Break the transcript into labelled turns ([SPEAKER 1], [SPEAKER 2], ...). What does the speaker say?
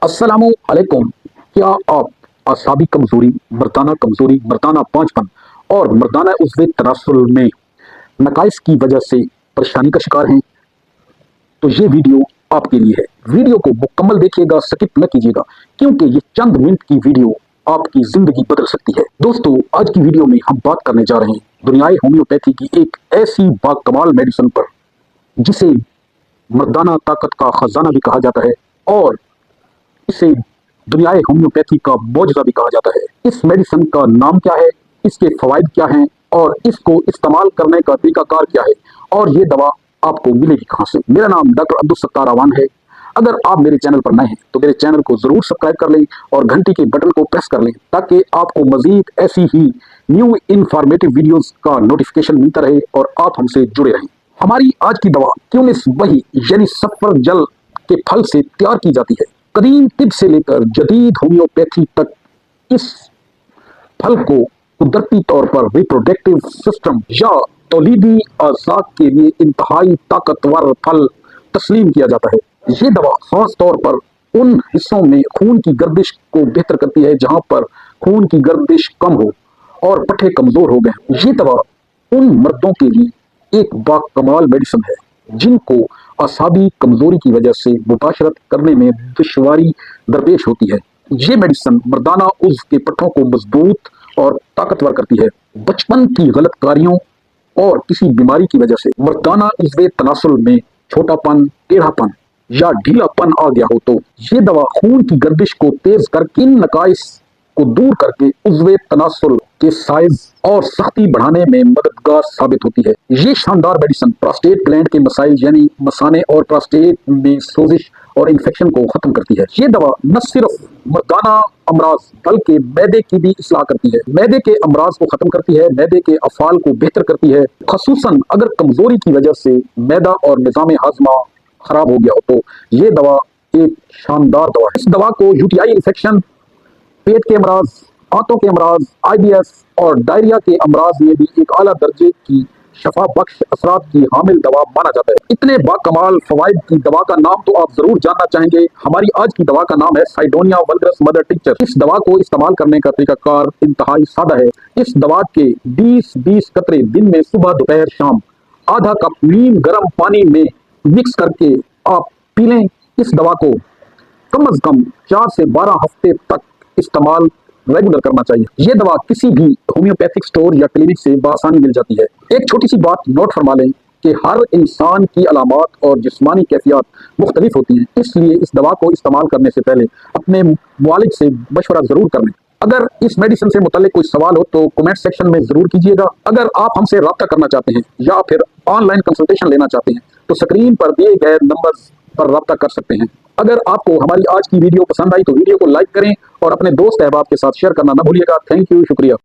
[SPEAKER 1] अस्सलामु अलैकुम। क्या आप असाबी कमजोरी, मर्दाना पांचपन और मर्दाना उज़्वे तनासुल में नकाइस की वजह से परेशानी का शिकार हैं? तो ये वीडियो आपके लिए है। वीडियो को मुकम्मल देखिएगा, स्किप न कीजिएगा, क्योंकि ये चंद मिनट की वीडियो आपकी जिंदगी बदल सकती है। दोस्तों, आज की वीडियो में हम बात करने जा रहे हैं दुनियाई होम्योपैथी की एक ऐसी बाकमाल मेडिसिन पर जिसे मर्दाना ताकत का खजाना भी कहा जाता है और इसे दुनियाई होम्योपैथी का मौजज़ा भी कहा जाता है। इस मेडिसिन का नाम क्या है, इसके फवाइद क्या हैं और इसको इस्तेमाल करने का तरीकाकार क्या है और ये दवा आपको मिलेगी कहाँ से। मेरा नाम डॉक्टर अब्दुल सत्तार अवान है। अगर आप मेरे चैनल पर नए हैं तो मेरे चैनल को ज़रूर सब्सक्राइब कर लें और घंटी के बटन को प्रेस कर लें ताकि आपको मज़ीद ऐसी ही न्यू इन्फॉर्मेटिव वीडियोज़ का नोटिफिकेशन मिलता रहे और आप हमसे जुड़े रहें। हमारी आज की दवा क्यूनिस वही यानी सफर जल के फल से तैयार की जाती है। कदीम तिब से लेकर जदीद होम्योपैथी तक इस फल को कुदरती तौर पर रिप्रोडक्टिव सिस्टम या तौलीदी अज़ा के लिए इंतहाई ताकतवर फल तस्लीम किया जाता है। ये दवा खास तौर पर उन हिस्सों में खून की गर्दिश को बेहतर करती है जहां पर खून की गर्दिश कम हो और पट्टे कमजोर हो गए। ये दवा उन मर्दों के लिए एक बाकमाल मेडिसिन है जिनको असाबी कमजोरी की वजह से मुबाशरत करने में दुश्वारी दरपेश होती है। ये मेडिसिन मर्दाना उज़्व के पट्टों को मजबूत और ताकतवर करती है। बचपन की गलत कारियों और किसी बीमारी की वजह से मर्दाना उज़्वे तनासुल में छोटापन, टेढ़ापन या ढीलापन आ गया हो तो ये दवा खून की गर्दिश को तेज करके इन नकाइस को दूर करके उज़्वे तनासुल के साइज और सख्ती बढ़ाने में मददगार साबित होती है। ये शानदार मेडिसिन प्रोस्टेट ग्लैंड के मसाइल यानी मसाने और प्रोस्टेट में सोजिश और इन्फेक्शन को खत्म करती है। ये दवा न सिर्फ मर्दाना अमराज बल्कि मैदे की भी इस्लाह करती है। मैदे के अमराज को खत्म करती है, मैदे के अफाल को बेहतर करती है, खसूसन अगर कमजोरी की वजह से मैदा और निजाम हाजमा खराब हो गया हो तो ये दवा एक शानदार दवा है। इस दवा को यूटीआई इन्फेक्शन, पेट के अमराज, आंतों के अमराज, आईबीएस और डायरिया के अमराज में भी एक आला दर्जे की शफा बख्श असरात की हामिल दवा माना जाता है। इतने बाकमाल फवाइद की दवा का नाम तो आप जरूर जानना चाहेंगे। हमारी आज की दवा का नाम है साइडोनिया वल्गरस मदर टिंचर। इस दवा को इस्तेमाल करने का तरीकाकार इंतहाई सादा है। इस दवा के 20-20 कतरे दिन में सुबह, दोपहर, शाम आधा कप नीम गर्म पानी में मिक्स करके आप पी लें। इस दवा को कम अज कम 4 से 12 हफ्ते तक इस्तेमाल रेगुलर करना चाहिए। ये दवा किसी भी होम्योपैथिक स्टोर या क्लिनिक से बआसानी मिल जाती है। एक छोटी सी बात नोट फरमा लें कि हर इंसान की अलामात और जिस्मानी कैफियत मुख्तलिफ होती हैं, इसलिए इस दवा को इस्तेमाल करने से पहले अपने मुआलिज से मशवरा जरूर कर लें। अगर इस मेडिसिन से मुताल्लिक कोई सवाल हो तो कमेंट सेक्शन में जरूर कीजिएगा। अगर आप हमसे रब्ता करना चाहते हैं या फिर ऑनलाइन कंसल्टेशन लेना चाहते हैं तो स्क्रीन पर दिए गए नंबर पर रब्ता कर सकते हैं। अगर आपको हमारी आज की वीडियो पसंद आई तो वीडियो को लाइक करें और अपने दोस्त अहबाब के साथ शेयर करना ना भूलिएगा। थैंक यू, शुक्रिया।